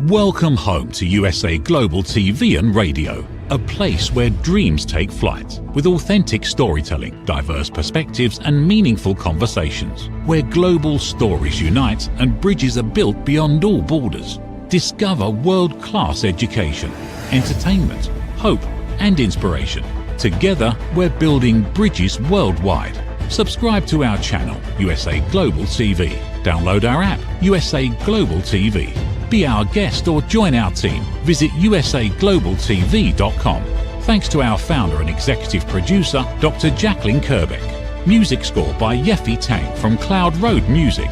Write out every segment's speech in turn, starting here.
Welcome home to USA Global TV and Radio, a place where dreams take flight, with authentic storytelling, diverse perspectives and meaningful conversations, where global stories unite and bridges are built beyond all borders. Discover world-class education, entertainment, hope and inspiration. Together, we're building bridges worldwide. Subscribe to our channel, USA Global TV. Download our app, USA Global TV. Be our guest or join our team. Visit usaglobaltv.com. Thanks to our founder and executive producer, Dr. Jacqueline Kerbeck. Music score by Yeffy Tang from Cloud Road Music.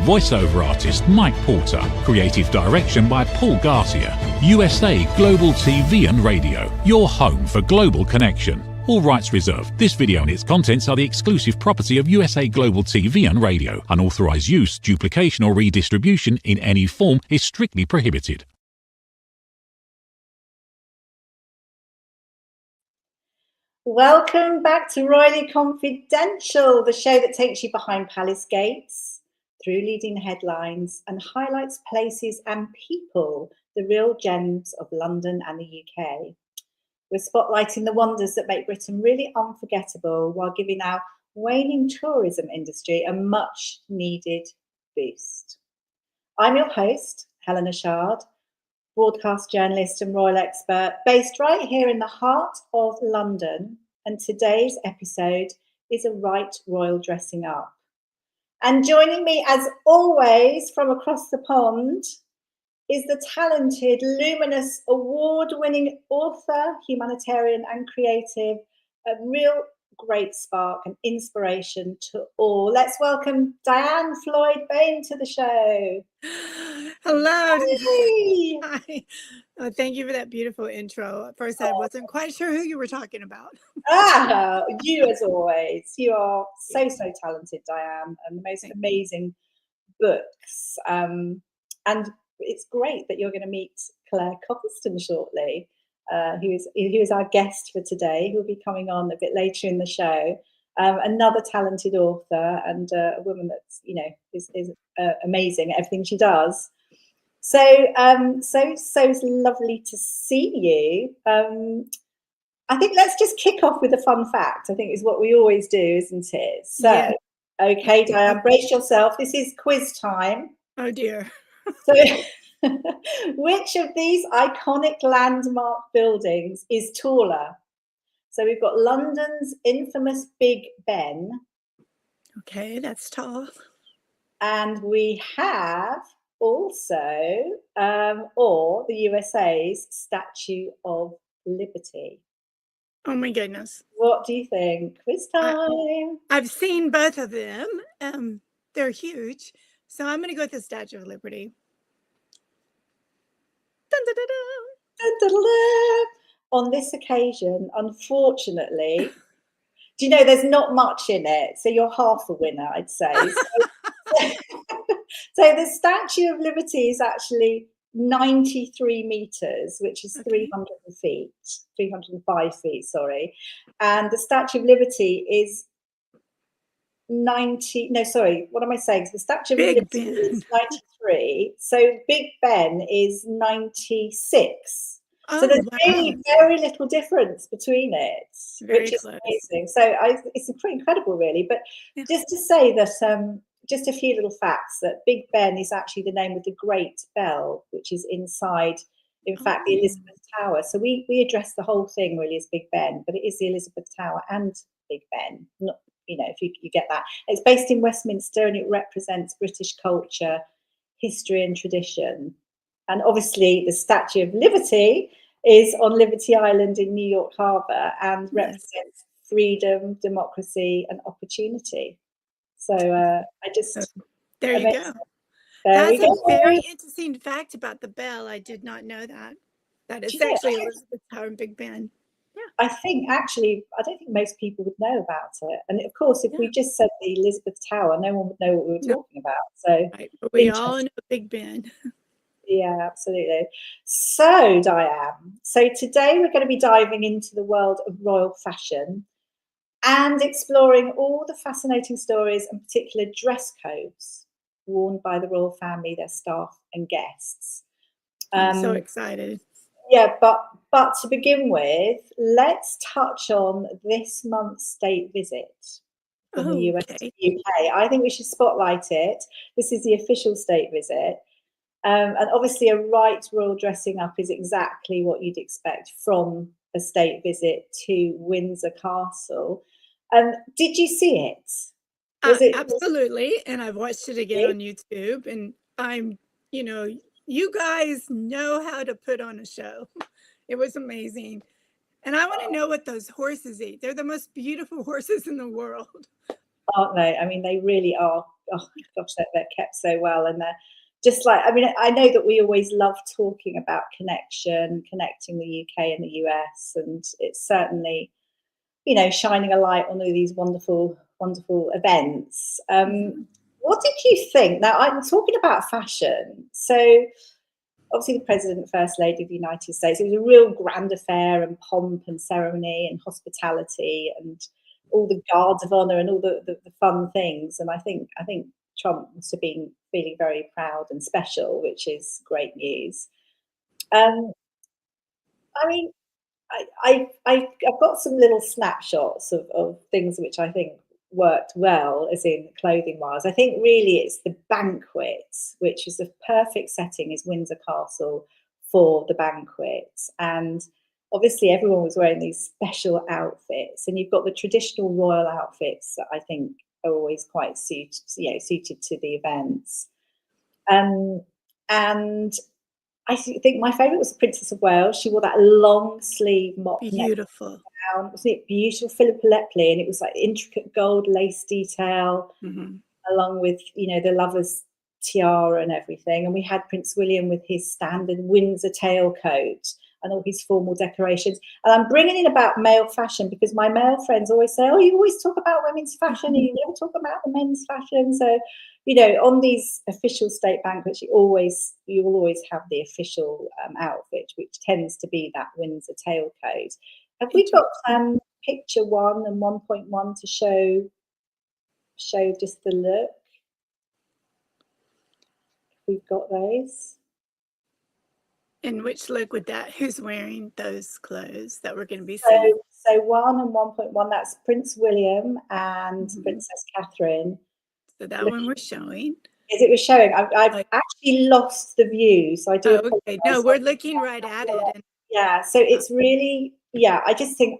Voiceover artist Mike Porter. Creative direction by Paul Garcia. USA Global TV and Radio. Your home for global connection. All rights reserved. This video and its contents are the exclusive property of USA Global TV and Radio. Unauthorized use, duplication or redistribution in any form is strictly prohibited. Welcome back to Royally Confidential, the show that takes you behind palace gates, through leading headlines and highlights places and people, the real gems of London and the UK. We're spotlighting the wonders that make Britain really unforgettable while giving our waning tourism industry a much needed boost. I'm your host, Helena Chard, broadcast journalist and royal expert based right here in the heart of London. And today's episode is a right royal dressing up. And joining me as always from across the pond is the talented, luminous, award-winning author, humanitarian and creative, a real great spark and inspiration to all. Let's welcome Diann Floyd Boehm to the show. Hello. Hey. Hi. Thank you for that beautiful intro. At first, I wasn't quite sure who you were talking about. You as always. You are so talented, Diann, and the most amazing books. And it's great that you're going to meet Claire Copleston shortly, who is our guest for today, who will be coming on a bit later in the show. Another talented author and a woman that's, is amazing at everything she does. So lovely to see you. I think let's just kick off with a fun fact. I think is what we always do, isn't it? So, yeah. Okay, Diann, brace yourself. This is quiz time. Oh dear. So, which of these iconic landmark buildings is taller? So we've got London's infamous Big Ben. Okay, that's tall. And we have also, or the USA's Statue of Liberty. Oh my goodness. What do you think? Quiz time. I've seen both of them. They're huge. So I'm going to go with the Statue of Liberty. Dun, dun, dun, dun. Dun, dun, dun. On this occasion, unfortunately, do you know there's not much in it? So you're half a winner, I'd say. So the Statue of Liberty is actually 93 meters, which is 305 feet, sorry. And the Statue of Liberty is the Statue of Liberty is 93. So Big Ben is 96. So there's really very little difference between it, which is amazing. So it's pretty incredible, really. But just to say that, just a few little facts, that Big Ben is actually the name of the Great Bell, which is inside, in fact, the Elizabeth Tower. So we address the whole thing really as Big Ben, but it is the Elizabeth Tower and Big Ben, not, if you get that. It's based in Westminster and it represents British culture, history and tradition. And obviously the Statue of Liberty is on Liberty Island in New York Harbor and represents freedom, democracy and opportunity. So there you go. That's a very interesting fact about the bell. I did not know that. That is actually Elizabeth Tower and Big Ben. Yeah. I don't think most people would know about it. And of course, if we just said the Elizabeth Tower, no one would know what we were talking about. So but we all know Big Ben. Yeah, absolutely. So, Diann, today we're going to be diving into the world of royal fashion and exploring all the fascinating stories and particular dress codes worn by the royal family, their staff and guests. I'm so excited. Yeah, but to begin with, let's touch on this month's state visit from the US to the UK. I think we should spotlight it. This is the official state visit. And obviously a right royal dressing up is exactly what you'd expect from a state visit to Windsor Castle. Did you see it? Absolutely. And I've watched it again on YouTube, and you guys know how to put on a show. It was amazing. And I want to know what those horses eat. They're the most beautiful horses in the world. Aren't they? I mean, they really are. Oh gosh, they're kept so well. And they're just like, I mean, I know that we always love talking about connecting the UK and the US. And it's certainly, shining a light on all these wonderful, wonderful events. What did you think? Now, I'm talking about fashion. So obviously the President and First Lady of the United States, it was a real grand affair and pomp and ceremony and hospitality and all the guards of honor and all the fun things. And I think Trump must have been feeling very proud and special, which is great news. I mean, I've got some little snapshots of things which I think worked well, as in clothing wise. I think really it's the banquet, which is the perfect setting, is Windsor Castle for the banquet. And obviously everyone was wearing these special outfits, and you've got the traditional royal outfits that I think are always quite suited to the events. And I think my favourite was the Princess of Wales. She wore that long sleeve mock beautiful gown. Wasn't it beautiful? Philippa Lepley, and it was like intricate gold lace detail, along with the lover's tiara and everything. And we had Prince William with his standard Windsor tailcoat and all his formal decorations. And I'm bringing in about male fashion because my male friends always say, "Oh, you always talk about women's fashion and you never talk about the men's fashion." So, on these official state banquets, you will always have the official outfit, which tends to be that Windsor tailcoat. Have we got picture 1 and 1.1 to show just the look? We've got those. And which look would that? Who's wearing those clothes that we're going to be seeing? So 1 and 1.1. That's Prince William and Princess Catherine. So that one we're showing. As it was showing, I've actually lost the view, so I do. Okay, no, we're looking right at it. Yeah, so it's really, I just think,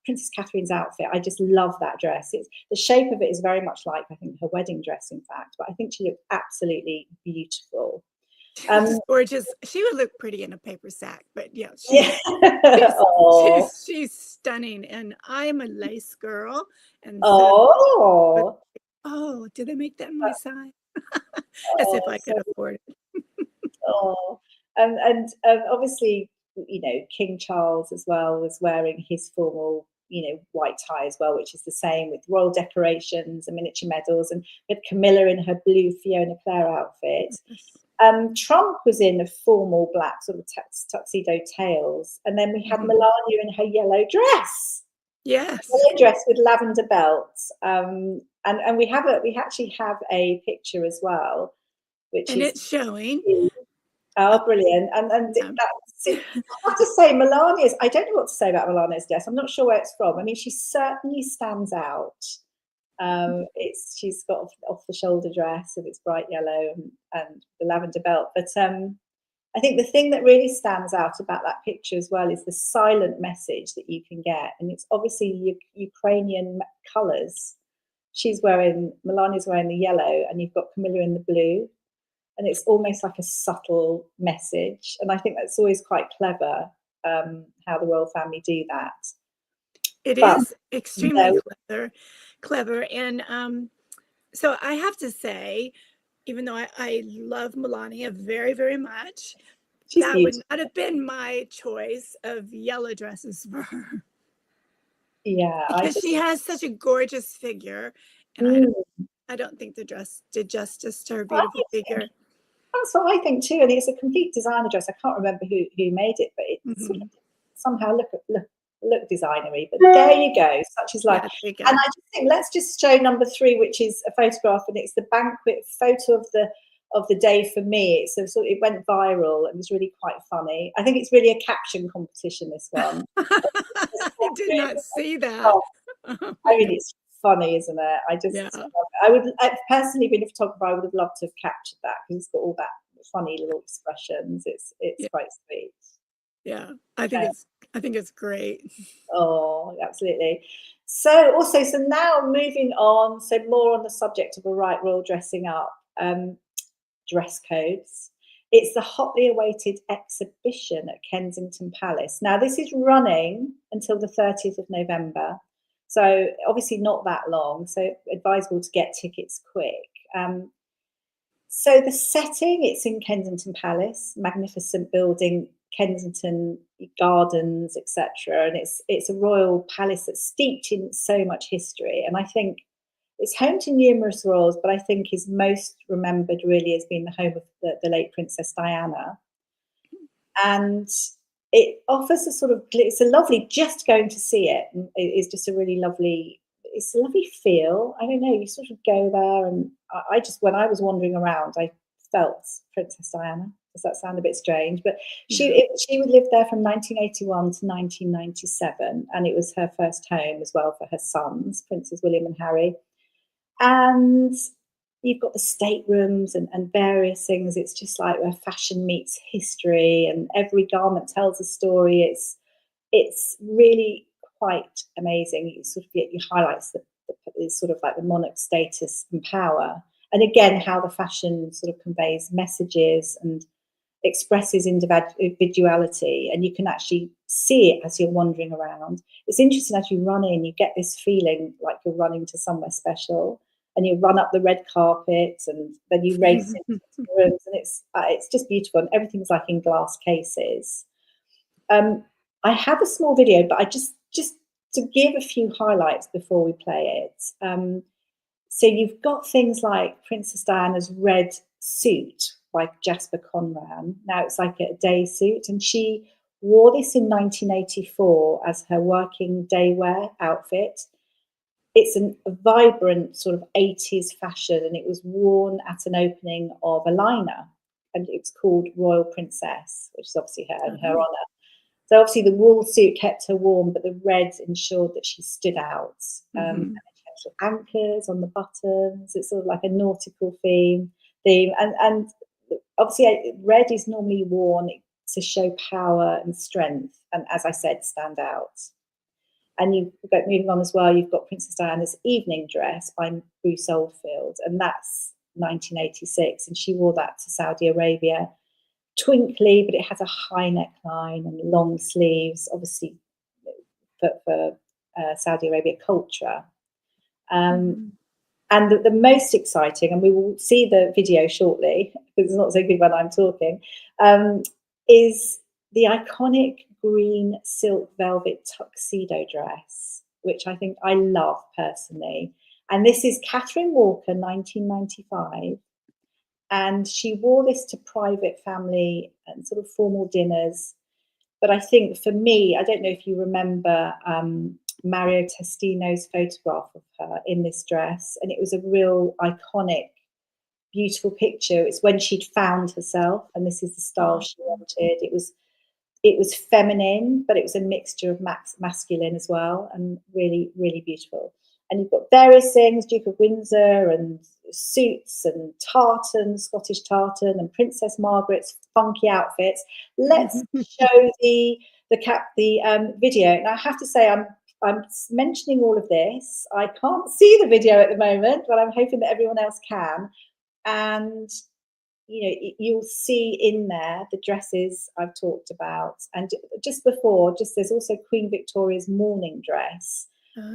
Princess Catherine's outfit, I just love that dress. The shape of it is very much like, I think, her wedding dress, in fact, but I think she looked absolutely beautiful. Gorgeous. She would look pretty in a paper sack, but she's stunning. And I'm a lace girl. And did they make that in my size? As if I could afford it. And obviously, King Charles as well was wearing his formal, white tie as well, which is the same with royal decorations and miniature medals. And we had Camilla in her blue Fiona Clare outfit. Trump was in a formal black sort of tuxedo tails, and then we had Melania in her yellow dress. Yes, yellow dress with lavender belts. And we actually have a picture as well, it's showing. Oh, brilliant! And that's, I have to say, Melania's. I don't know what to say about Melania's dress. I'm not sure where it's from. I mean, she certainly stands out. She's got off the shoulder dress, and it's bright yellow and the lavender belt. But I think the thing that really stands out about that picture as well is the silent message that you can get, and it's obviously Ukrainian colours. Melania's wearing the yellow, and you've got Camilla in the blue, and it's almost like a subtle message. And I think that's always quite clever how the royal family do that. It is extremely clever. And so I have to say, even though I love Melania very, very much, that would not have been my choice of yellow dresses for her. Yeah, because she has such a gorgeous figure, and I don't think the dress did justice to her beautiful figure. That's what I think too, and it's a complete designer dress. I can't remember who made it, but it sort of somehow look designery. But there you go, such is life. And I just think let's just show number 3, which is a photograph, and it's the banquet photo of the of the day for me. It went viral and was really quite funny. I think it's really a caption competition, this one. I did not see that. Oh, I mean, it's funny, isn't it? I personally, being a photographer, I would have loved to have captured that, because it's got all that funny little expressions. It's quite sweet. Yeah, I think it's great. Oh, absolutely. So now moving on, so more on the subject of royal dressing up, dress codes. It's the hotly awaited exhibition at Kensington Palace. Now, this is running until the 30th of November. So obviously not that long. So advisable to get tickets quick. So the setting, it's in Kensington Palace, magnificent building, Kensington Gardens, etc. And it's a royal palace that's steeped in so much history. And I think it's home to numerous royals, but I think is most remembered really as being the home of the late Princess Diana. And it offers it's a lovely, just going to see it is just a really lovely, it's a lovely feel. I don't know, you sort of go there, and I just, when I was wandering around, I felt Princess Diana. Does that sound a bit strange? But she would live there from 1981 to 1997, and it was her first home as well for her sons, Princes William and Harry. And you've got the staterooms and various things. It's just like where fashion meets history, and every garment tells a story. It's really quite amazing. It highlights it's sort of like the monarch status and power, and again how the fashion sort of conveys messages and expresses individuality, and you can actually see it as you're wandering around. It's interesting, as you run in, you get this feeling like you're running to somewhere special, and you run up the red carpet, and then you race into the rooms, and it's just beautiful, and everything's like in glass cases. I have a small video, but I just to give a few highlights before we play it. So you've got things like Princess Diana's red suit by Jasper Conran. Now it's like a day suit, and she wore this in 1984 as her working day wear outfit. It's a vibrant sort of 80s fashion, and it was worn at an opening of a liner, and it's called Royal Princess, which is obviously her in her honour. So obviously the wool suit kept her warm, but the red ensured that she stood out. And she had sort of anchors on the buttons. It's sort of like a nautical theme. And obviously red is normally worn to show power and strength, and as I said, stand out. And you've got, moving on as well, you've got Princess Diana's evening dress by Bruce Oldfield, and that's 1986, and she wore that to Saudi Arabia. Twinkly, but it has a high neckline and long sleeves, obviously for Saudi Arabia culture. And the most exciting, and we will see the video shortly because it's not so good when I'm talking, is the iconic green silk velvet tuxedo dress, which I think I love personally. And this is Catherine Walker, 1995. And she wore this to private family and sort of formal dinners. But I think for me, I don't know if you remember Mario Testino's photograph of her in this dress. And it was a real iconic, beautiful picture. It's when she'd found herself, and this is the style she wanted. It was feminine, but it was a mixture of masculine as well, and really, really beautiful. And you've got various things, Duke of Windsor and suits and tartan, Scottish tartan, and Princess Margaret's funky outfits. Let's show the video. And I have to say, I'm mentioning all of this. I can't see the video at the moment, but I'm hoping that everyone else can. And you'll see in there the dresses I've talked about. And just before, there's also Queen Victoria's mourning dress,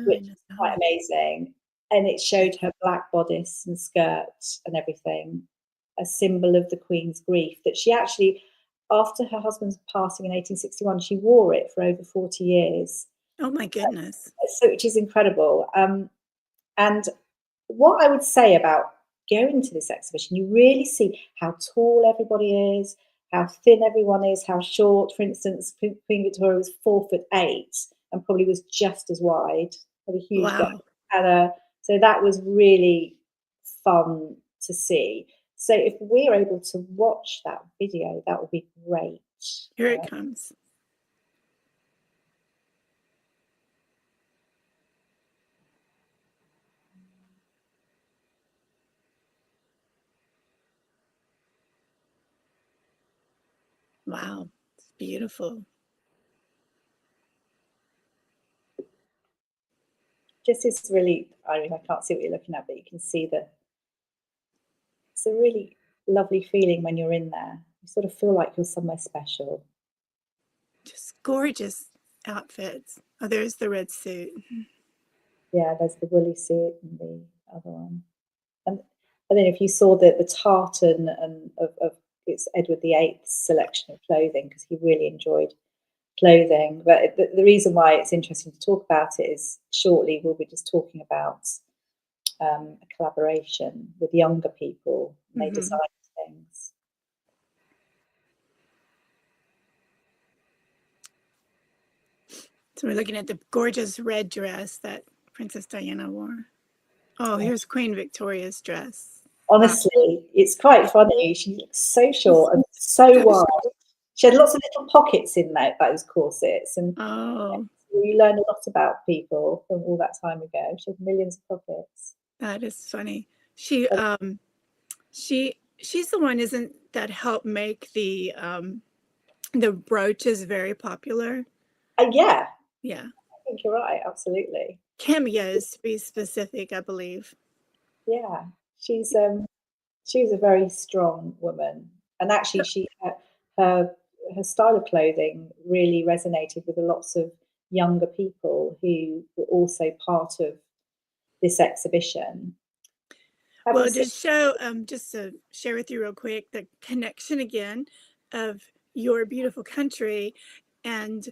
which is quite amazing. And it showed her black bodice and skirt and everything, a symbol of the Queen's grief, that she actually, after her husband's passing in 1861, she wore it for over 40 years. Oh my goodness. So, which is incredible. And what I would say about going to this exhibition, you really see how tall everybody is, how thin everyone is, how short. For instance, Queen Victoria was 4'8" and probably was just as wide, had a huge gap. So that was really fun to see. So if we're able to watch that video, that would be great. Here it comes. Wow, it's beautiful. This is really, I mean, I can't see what you're looking at, but you can see it's a really lovely feeling when you're in there. You sort of feel like you're somewhere special. Just gorgeous outfits. Oh, there's the red suit. Yeah, there's the woolly suit and the other one. And then if you saw the tartan and of it's Edward VIII's selection of clothing, because he really enjoyed clothing. But the reason why it's interesting to talk about it is shortly we'll be just talking about a collaboration with younger people. And they design things. So we're looking at the gorgeous red dress that Princess Diana wore. Oh, here's Queen Victoria's dress. Honestly, it's quite funny. She looks so short and so wide. She had lots of little pockets in those corsets, and you learn a lot about people from all that time ago. She had millions of pockets. That is funny. She's the one, isn't that helped make the brooches very popular? Yeah. Yeah. I think you're right. Absolutely. Cameos, to be specific, I believe. Yeah, she's a very strong woman, and actually, her style of clothing really resonated with lots of younger people who were also part of this exhibition. Well, just to share with you real quick, the connection again of your beautiful country and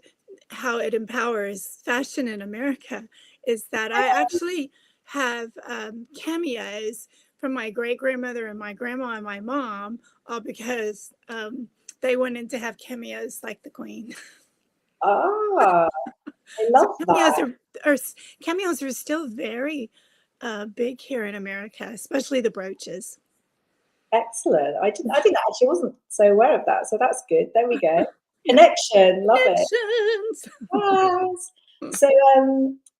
how it empowers fashion in America is that I actually have cameos from my great-grandmother and my grandma and my mom, all because they wanted to have cameos like the Queen. Ah, I love that. Cameos are still very big here in America, especially the brooches. Excellent. I actually wasn't so aware of that, so that's good. There we go. Connection, love it. Yes. So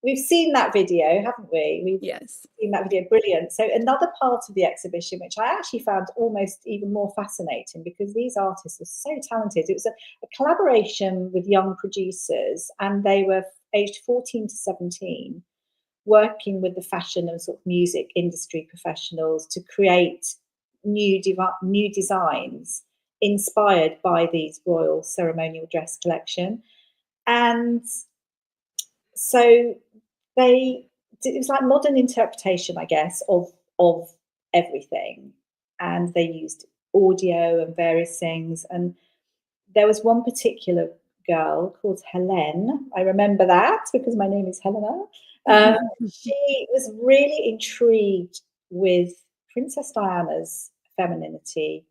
we've seen that video, haven't we? We've seen that video, brilliant. So another part of the exhibition, which I actually found almost even more fascinating, because these artists are so talented. It was a collaboration with young producers, and they were aged 14 to 17, working with the fashion and sort of music industry professionals to create new designs inspired by these royal ceremonial dress collection. And so it was like modern interpretation, I guess, of everything. And they used audio and various things. And there was one particular girl called Helena. I remember that because my name is Helena. She was really intrigued with Princess Diana's femininity,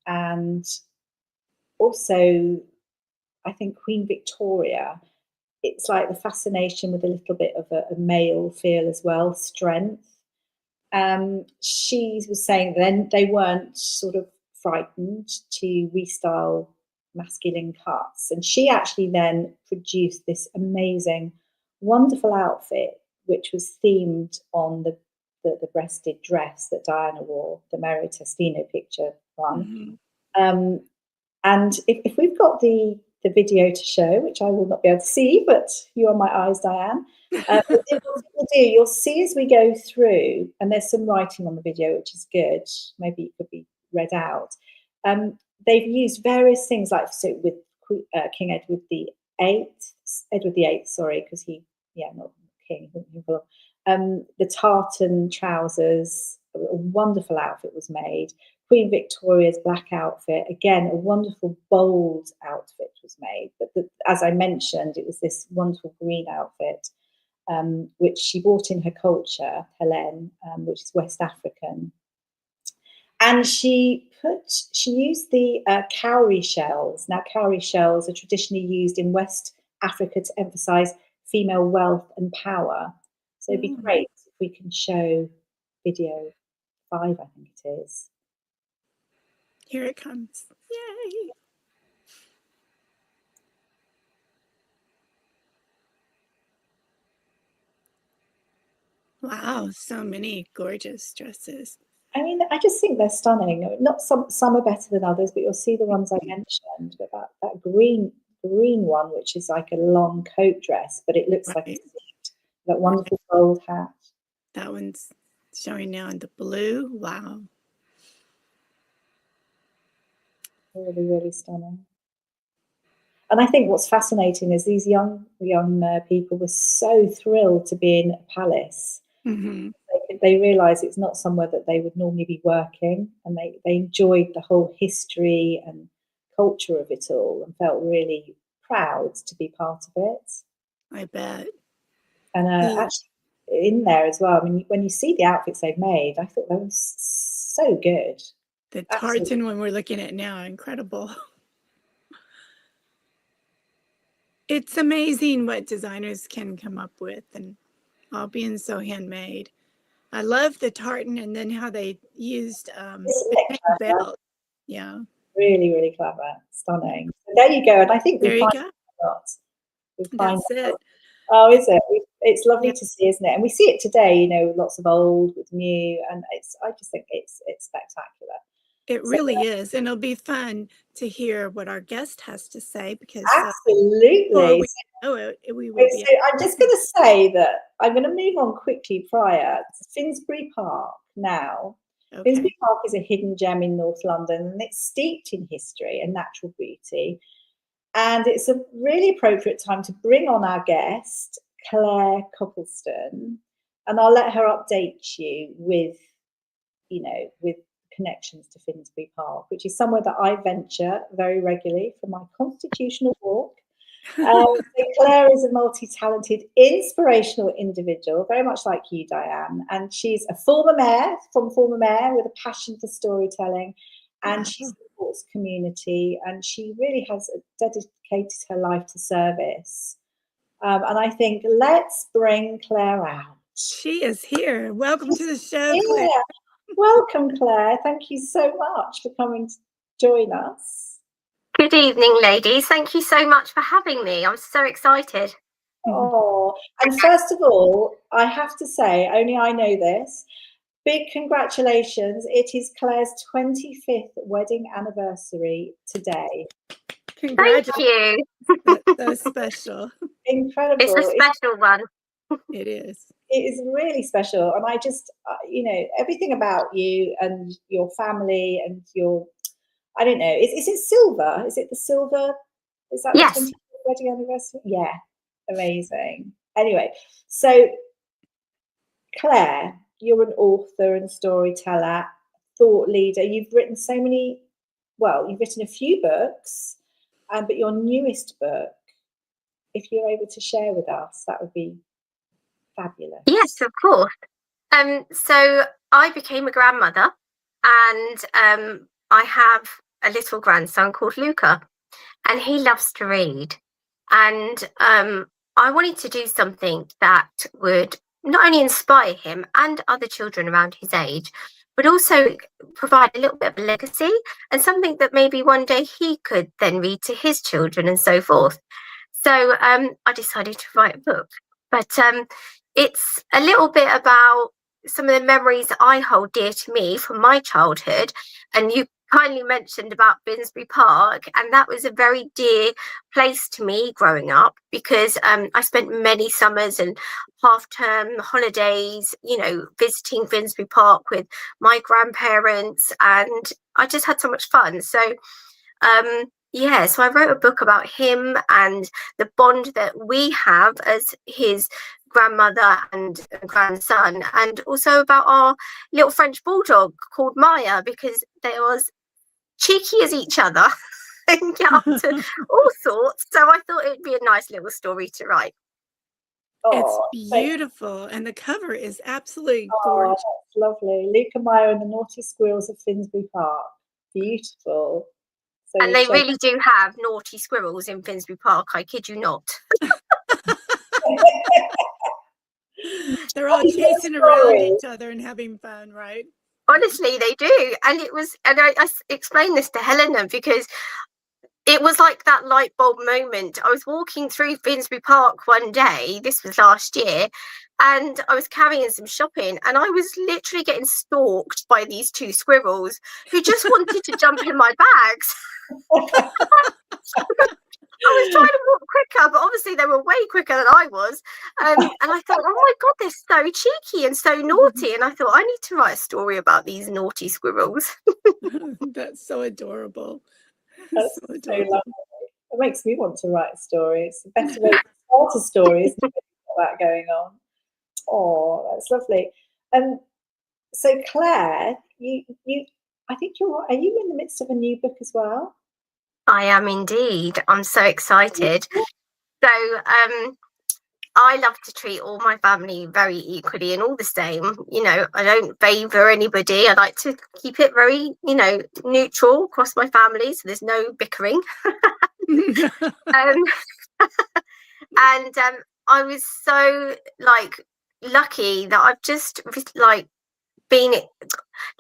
and also I think Queen Victoria. It's like the fascination with a little bit of a male feel as well, strength. She was saying then they weren't sort of frightened to restyle masculine cuts, and she actually then produced this amazing, wonderful outfit which was themed on the breasted dress that Diana wore, the Mario Testino picture one. And if we've got the video to show, which I will not be able to see, but you are my eyes, Diann. You'll see as we go through, and there's some writing on the video, which is good. Maybe it could be read out. They've used various things, like so with King Edward VIII, sorry, because not king. The tartan trousers, a wonderful outfit was made. Queen Victoria's black outfit, again, a wonderful, bold outfit was made. But as I mentioned, it was this wonderful green outfit, which she brought in her culture, Helena, which is West African. And she used the cowrie shells. Now, cowrie shells are traditionally used in West Africa to emphasize female wealth and power. So it'd be great if we can show video 5, I think it is. Here it comes. Yay. Wow, so many gorgeous dresses. I mean, I just think they're stunning. Not some are better than others, but you'll see the ones I mentioned. But that green one, which is like a long coat dress, but it looks like a suit. That wonderful gold hat. That one's showing now in the blue. Wow. Really, really stunning. And I think what's fascinating is these young people were so thrilled to be in a palace. Mm-hmm. They realise it's not somewhere that they would normally be working, and they enjoyed the whole history and culture of it all and felt really proud to be part of it. I bet. And actually in there as well, I mean, when you see the outfits they've made, I thought they were so good. The tartan one we're looking at now, incredible. It's amazing what designers can come up with, and all being so handmade. I love the tartan, and then how they used the belt. Yeah. Really, really clever. Stunning. So there you go. And I think there you go. That's it. Oh, is it? It's lovely to see, isn't it? And we see it today, you know, lots of old with new, and I just think it's spectacular. It really is, and it'll be fun to hear what our guest has to say, because absolutely. I'm just going to say that I'm going to move on quickly prior to Finsbury Park now. Okay. Finsbury Park is a hidden gem in North London, and it's steeped in history and natural beauty. And it's a really appropriate time to bring on our guest, CLARE Copleston, and I'll let her update you with connections to Finsbury Park, which is somewhere that I venture very regularly for my constitutional walk. So CLARE is a multi-talented, inspirational individual, very much like you, Diann, and she's a former mayor with a passion for storytelling, and she supports community, and she really has dedicated her life to service. And I think let's bring CLARE out. She is here. Welcome to the show, CLARE. Welcome, CLARE. Thank you so much for coming to join us. Good evening, ladies. Thank you so much for having me. I'm so excited. Oh, and first of all, I have to say, only I know this, big congratulations. It is CLARE's 25th wedding anniversary today. Thank you. That's special. Incredible. It's a special one. It is. It is really special. And I just, everything about you and your family and your, I don't know, is it silver? Is it the silver? Is that yes. The 25th wedding anniversary? Yeah, amazing. Anyway, so CLARE, you're an author and storyteller, thought leader. You've written you've written a few books, but your newest book, if you're able to share with us, that would be fabulous. Yes, of course. So I became a grandmother, and I have a little grandson called Luca, and he loves to read. And I wanted to do something that would not only inspire him and other children around his age, but also provide a little bit of a legacy and something that maybe one day he could then read to his children and so forth. So I decided to write a book. But it's a little bit about some of the memories that I hold dear to me from my childhood. And you kindly mentioned about Finsbury Park, and that was a very dear place to me growing up, because I spent many summers and half-term holidays, visiting Finsbury Park with my grandparents, and I just had so much fun. So so I wrote a book about him and the bond that we have as his grandmother and grandson, and also about our little French bulldog called Maya, because they was cheeky as each other and get up to all sorts. So I thought it'd be a nice little story to write. It's beautiful, and the cover is absolutely gorgeous. That's lovely. Luca, Maya and the Naughty Squirrels of Finsbury Park. Beautiful. So and they really do have naughty squirrels in Finsbury Park, I kid you not. They're all chasing around each other and having fun, right? Honestly, they do. And I explained this to Helena because it was like that light bulb moment. I was walking through Finsbury Park one day, this was last year, and I was carrying some shopping, and I was literally getting stalked by these two squirrels who just wanted to jump in my bags. I was trying to walk quicker, but obviously they were way quicker than I was. And I thought, oh my God, they're so cheeky and so naughty. And I thought, I need to write a story about these naughty squirrels. That's so adorable. That's so adorable. Lovely. It makes me want to write a story. It's the best way to start a story, isn't it? That going on. Oh, that's lovely. So Claire, I think are you in the midst of a new book as well? I am indeed. I'm so excited. So I love to treat all my family very equally and all the same. You know, I don't favour anybody. I like to keep it very, neutral across my family, so there's no bickering. And I was so lucky that I've just been.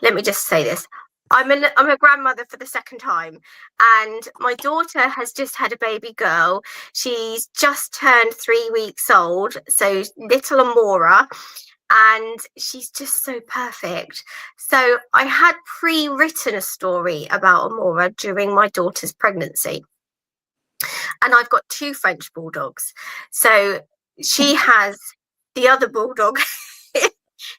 Let me just say this. I'm a grandmother for the second time, and my daughter has just had a baby girl. She's just turned 3 weeks old, so little Amora, and she's just so perfect. So I had pre-written a story about Amora during my daughter's pregnancy, and I've got 2 French bulldogs. So she has the other bulldog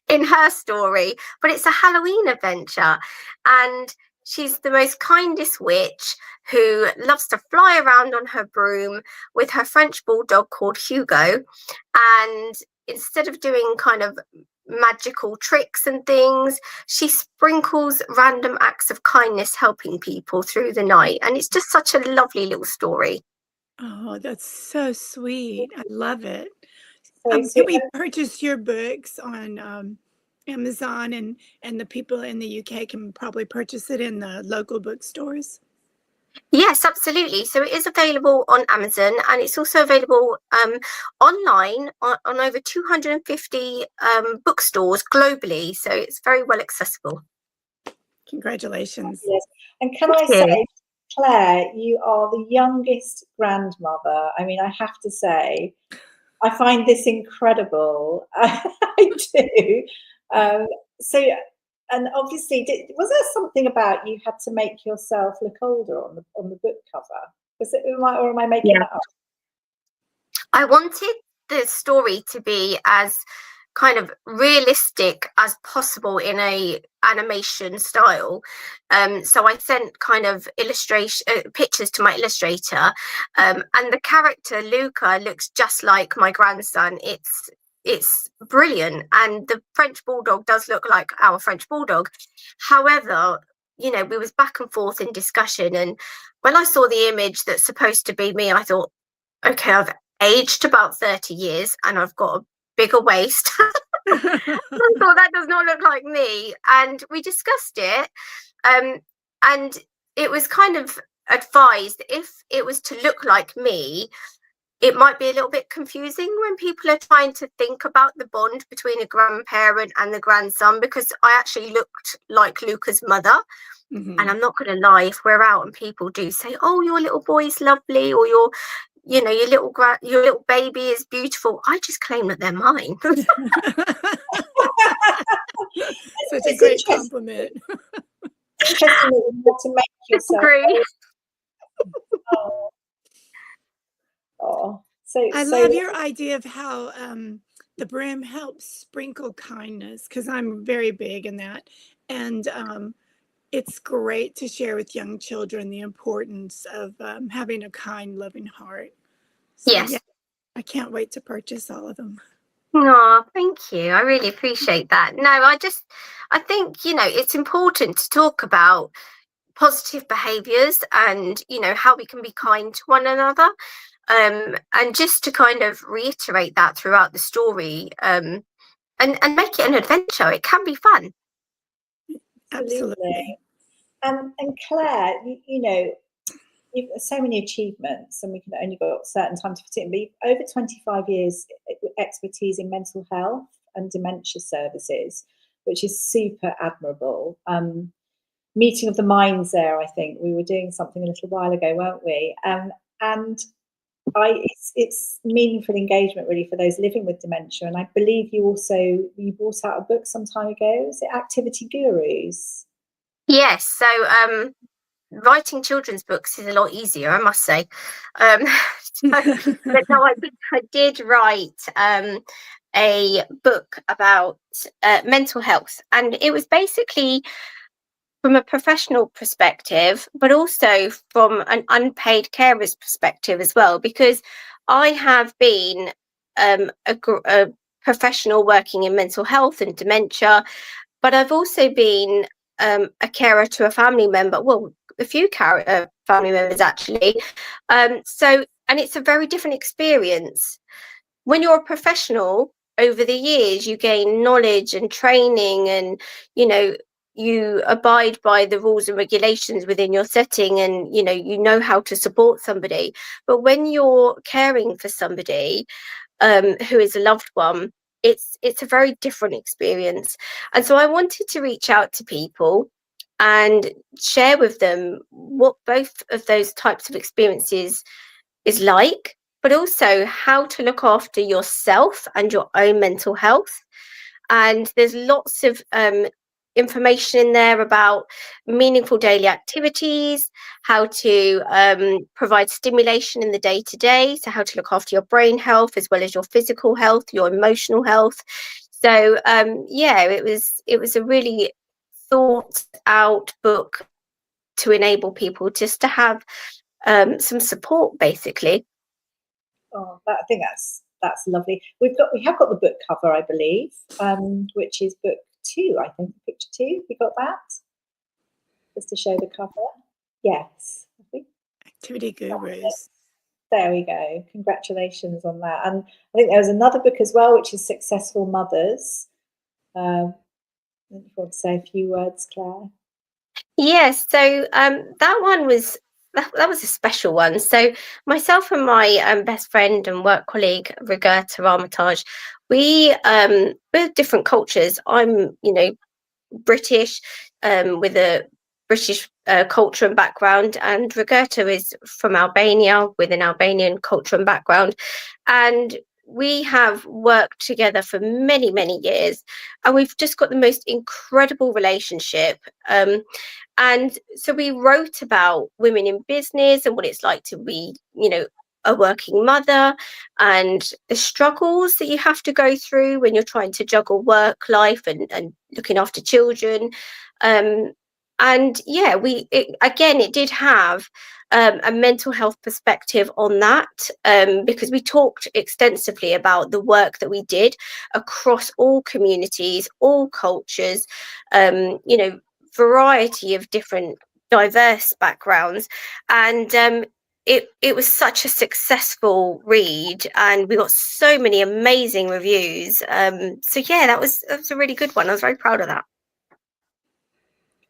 in her story, but it's a Halloween adventure, and she's the most kindest witch who loves to fly around on her broom with her French bulldog called Hugo. And instead of doing kind of magical tricks and things, she sprinkles random acts of kindness helping people through the night, and it's just such a lovely little story. Oh, that's so sweet. I love it. Can we purchase your books on Amazon, and the people in the UK can probably purchase it in the local bookstores? Yes, absolutely. So it is available on Amazon, and it's also available online on over 250 bookstores globally. So it's very well accessible. Congratulations. Yes. And can I say, Claire, you are the youngest grandmother. I mean, I have to say, I find this incredible. I do. And obviously, was there something about you had to make yourself look older on the book cover? Was it, or am I making that up? I wanted the story to be as kind of realistic as possible in a animation style. So I sent kind of pictures to my illustrator, and the character Luca looks just like my grandson. It's brilliant, and the French bulldog does look like our French bulldog. However, we was back and forth in discussion, and when I saw the image that's supposed to be me, I thought, okay, I've aged about 30 years and I've got a bigger waist. I thought that does not look like me, and we discussed it, and it was kind of advised if it was to look like me, it might be a little bit confusing when people are trying to think about the bond between a grandparent and the grandson, because I actually looked like Luca's mother. And I'm not going to lie, if we're out and people do say, oh, your little boy's lovely, or your little baby is beautiful, I just claim that they're mine. Such a great compliment. Interesting to make yourself. I love your idea of how the brim helps sprinkle kindness, because I'm very big in that, and it's great to share with young children the importance of having a kind, loving heart. So, yes. Yeah, I can't wait to purchase all of them. Oh, thank you. I really appreciate that. No, I think, it's important to talk about positive behaviors and, how we can be kind to one another. And just to kind of reiterate that throughout the story, and make it an adventure. It can be fun. Absolutely. And Claire, you've got so many achievements, and we can only got a certain time to fit it in, but you've over 25 years expertise in mental health and dementia services. which is super admirable. Meeting of the minds there, I think. We were doing something a little while ago, weren't we? And it's meaningful engagement really for those living with dementia. And I believe you brought out a book some time ago. Is it Activity Gurus? Yes. So writing children's books is a lot easier, I must say. But no, I did write a book about mental health, and it was basically from a professional perspective, but also from an unpaid carer's perspective as well, because I have been a professional working in mental health and dementia, but I've also been a carer to a family member, well, a few family members actually. And it's a very different experience. When you're a professional, over the years, you gain knowledge and training, and, you abide by the rules and regulations within your setting, and you know how to support somebody. But when you're caring for somebody who is a loved one, it's a very different experience. And so I wanted to reach out to people and share with them what both of those types of experiences is like, but also how to look after yourself and your own mental health. And there's lots of information in there about meaningful daily activities, how to provide stimulation in the day-to-day, so how to look after your brain health as well as your physical health, your emotional health. So it was a really thought out book to enable people just to have some support, basically. Oh, I think that's lovely. We have got the book cover, I believe, which is book 2, I think, picture 2. We got that just to show the cover. Yes, I think. Activity Gurus. There we go. Congratulations on that. And I think there was another book as well, which is Successful Mothers. You want to say a few words, Claire? Yes. So that one was. That was a special one. So myself and my best friend and work colleague, Roberta Armitage, we're different cultures. I'm, British with a British culture and background, and Roberta is from Albania with an Albanian culture and background. And we have worked together for many, many years, and we've just got the most incredible relationship. And so we wrote about women in business and what it's like to be, a working mother, and the struggles that you have to go through when you're trying to juggle work life and looking after children. It did have a mental health perspective on that, because we talked extensively about the work that we did across all communities, all cultures, variety of different diverse backgrounds. And it was such a successful read, and we got so many amazing reviews. That was a really good one. I was very proud of that.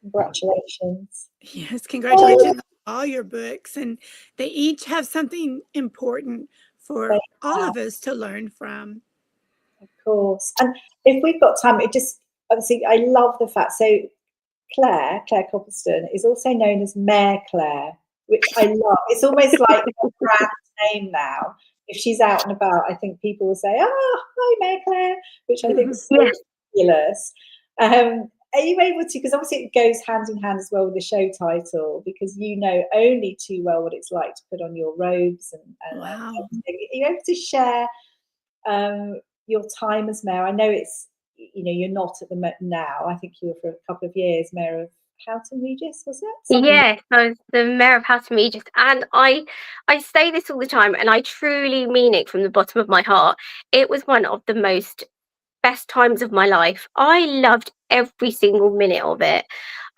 Congratulations. Yes, congratulations on all your books, and they each have something important for all of us to learn from. Of course. And if we've got time, obviously I love the fact, so Claire Copleston is also known as Mayor Claire, which I love. It's almost like a brand name now. If she's out and about, I think people will say, hi, Mayor Claire, which I think is so fabulous. Are you able to, because obviously it goes hand in hand as well with the show title, because you know only too well what it's like to put on your robes and wow. Are you able to share your time as mayor? I know it's, you're not at the now. I think you were for a couple of years mayor of Houghton Regis, was it? Yes, I was the mayor of Houghton Regis, and I say this all the time, and I truly mean it from the bottom of my heart. It was one of the best times of my life. I loved every single minute of it.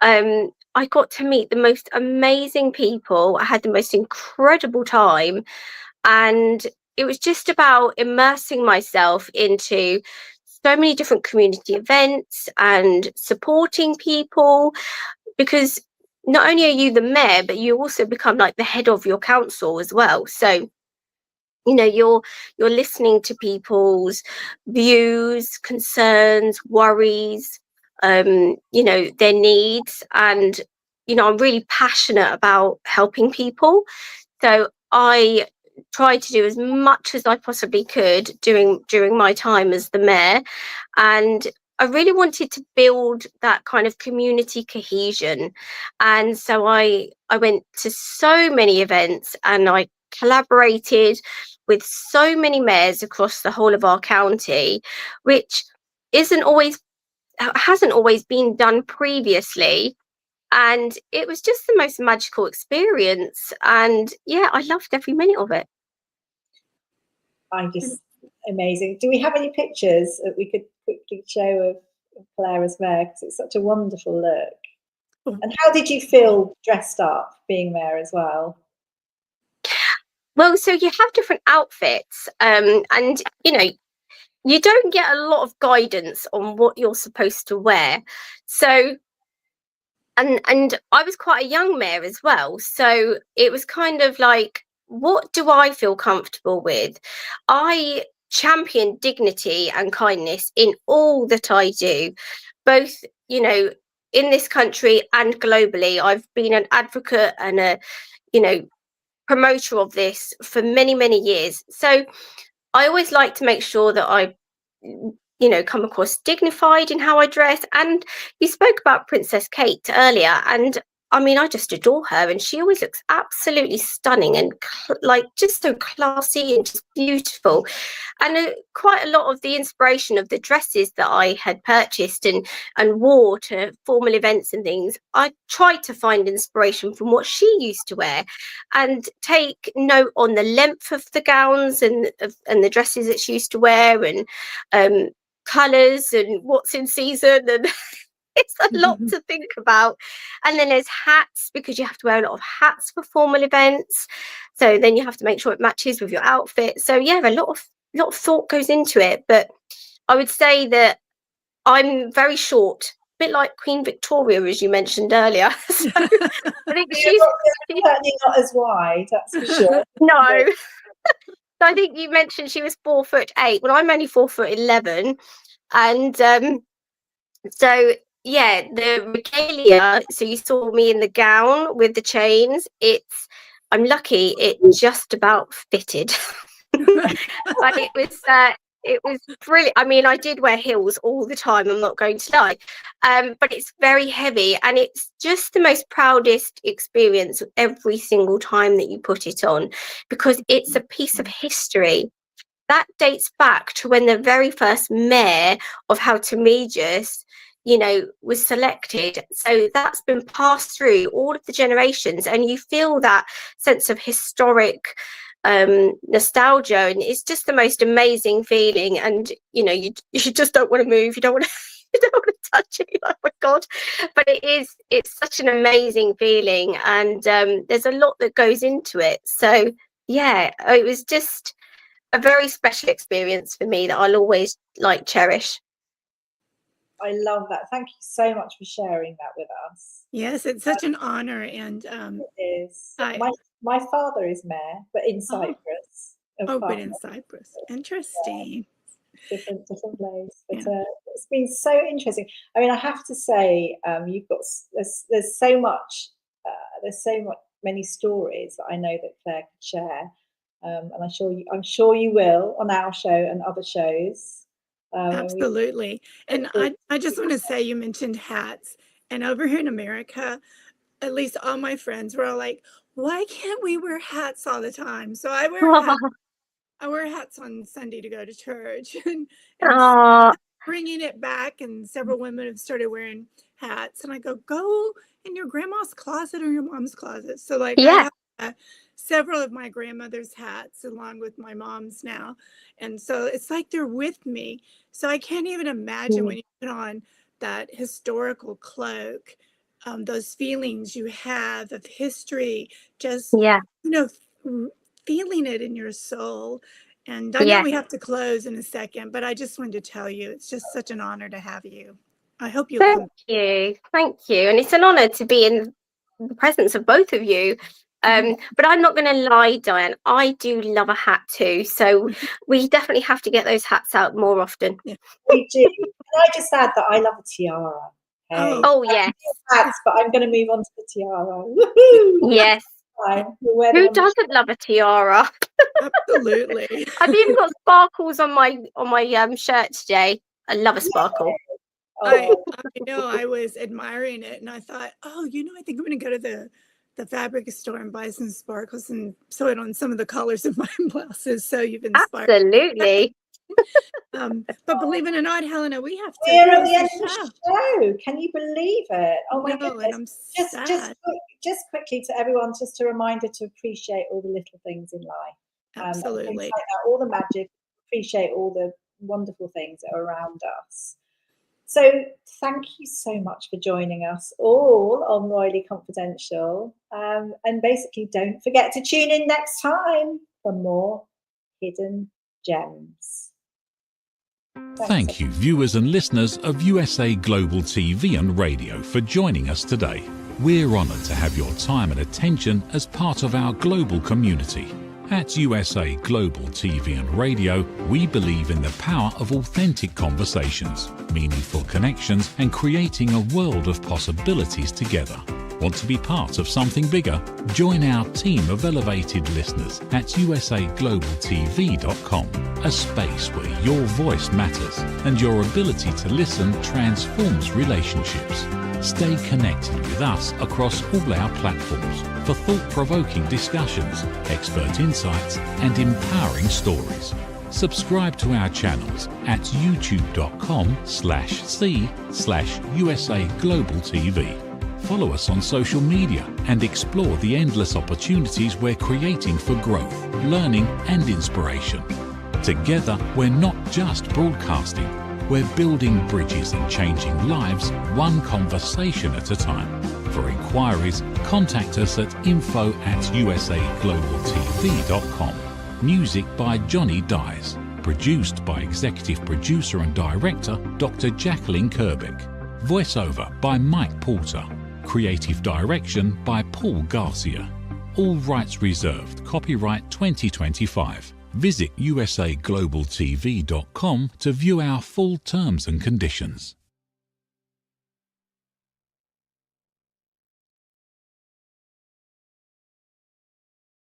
I got to meet the most amazing people. I had the most incredible time, and it was just about immersing myself into so many different community events and supporting people, because not only are you the mayor, but you also become like the head of your council as well. So you're listening to people's views, concerns, worries, you know, their needs. And, you know, I'm really passionate about helping people. So I tried to do as much as I possibly could during my time as the mayor. And I really wanted to build that kind of community cohesion. And so I went to so many events, and I collaborated with so many mayors across the whole of our county, which hasn't always been done previously. And it was just the most magical experience. And yeah, I loved every minute of it. Amazing. Do we have any pictures that we could quickly show of Claire as mayor? Because it's such a wonderful look. And how did you feel dressed up being mayor as well? Well, so you have different outfits, and you know, you don't get a lot of guidance on what you're supposed to wear. So and I was quite a young mayor as well, so it was kind of like, what do I feel comfortable with? I champion dignity and kindness in all that I do, both, you know, in this country and globally. I've been an advocate and a, you know, promoter of this for many, many years. So I always like to make sure that I, you know, come across dignified in how I dress. And you spoke about Princess Kate earlier, and I mean, I just adore her, and she always looks absolutely stunning and like just so classy and just beautiful. And quite a lot of the inspiration of the dresses that I had purchased and wore to formal events and things, I tried to find inspiration from what she used to wear, and take note on the length of the gowns and the dresses that she used to wear, and colours and what's in season. And it's a lot to think about. And then there's hats, because you have to wear a lot of hats for formal events, so then you have to make sure it matches with your outfit. So yeah, a lot of thought goes into it. But I would say that I'm very short, a bit like Queen Victoria, as you mentioned earlier. So I think she's certainly not as wide, that's for sure. No. So I think you mentioned she was 4'8". Well, I'm only 4'11", and so yeah, the regalia. So you saw me in the gown with the chains. I'm lucky it just about fitted. But it was brilliant. I mean, I did wear heels all the time, I'm not going to lie, but it's very heavy, and it's just the most proudest experience every single time that you put it on, because it's a piece of history that dates back to when the very first mayor of Houghton-Regis, you know, was selected. So that's been passed through all of the generations, and you feel that sense of historic nostalgia, and it's just the most amazing feeling. And you know, you just don't want to move, you don't want to you don't want to touch it. Oh my god. But it's such an amazing feeling, and there's a lot that goes into it. So yeah, it was just a very special experience for me that I'll always like cherish. I love that. Thank you so much for sharing that with us. Yes, it's such an honor. And it is. My father is mayor, but in Cyprus. But in Cyprus. Interesting. Yeah. Different place. But it's been so interesting. I mean, I have to say, you've got there's so much many stories that I know that Claire could share. And I'm sure you will on our show and other shows. Absolutely. And I just want to say, you mentioned hats, and over here in America, at least all my friends were all like, why can't we wear hats all the time? So I wear hats on Sunday to go to church, and bringing it back, and several women have started wearing hats, and I go in your grandma's closet or your mom's closet. So like, I have several of my grandmother's hats along with my mom's now, and so it's like they're with me. So I can't even imagine when you put on that historical cloak, those feelings you have of history, just you know, feeling it in your soul. And I know we have to close in a second, but I just wanted to tell you, it's just such an honor to have you. I hope you Thank you. And it's an honor to be in the presence of both of you. But I'm not going to lie, Diann, I do love a hat too. So we definitely have to get those hats out more often. We do. I just add that I love a tiara. Okay? Oh, yes. Hats, but I'm going to move on to the tiara. Woohoo! Yes. Who doesn't love a tiara? Absolutely. I've even got sparkles on my shirt today. I love a sparkle. I know, I was admiring it and I thought, oh, I think I'm going to go to the fabric store and buy some sparkles and sew it on some of the colors of my blouses. So you've inspired. Absolutely. But believe it or not, Helena, we have to. We're at the end of the show. Can you believe it? Oh my goodness! And I'm just quickly to everyone, just a reminder to appreciate all the little things in life. Absolutely. Things like that, all the magic. Appreciate all the wonderful things that are around us. So thank you so much for joining us all on Royally Confidential. And basically, don't forget to tune in next time for more hidden gems. Thank you, viewers and listeners of USA Global TV and Radio, for joining us today. We're honoured to have your time and attention as part of our global community. At USA Global TV and Radio, we believe in the power of authentic conversations, meaningful connections, and creating a world of possibilities together. Want to be part of something bigger? Join our team of elevated listeners at usaglobaltv.com, a space where your voice matters and your ability to listen transforms relationships. Stay connected with us across all our platforms for thought-provoking discussions, expert insights, and empowering stories. Subscribe to our channels at youtube.com/c/USA Global TV. Follow us on social media and explore the endless opportunities we're creating for growth, learning, and inspiration. Together, we're not just broadcasting, we're building bridges and changing lives one conversation at a time. For inquiries, contact us at info@usaglobaltv.com. Music by Johnny Dyes. Produced by Executive Producer and Director Dr. Jacqueline Kerbeck. Voiceover by Mike Porter. Creative Direction by Paul Garcia. All rights reserved. Copyright 2025. Visit usaglobaltv.com to view our full terms and conditions.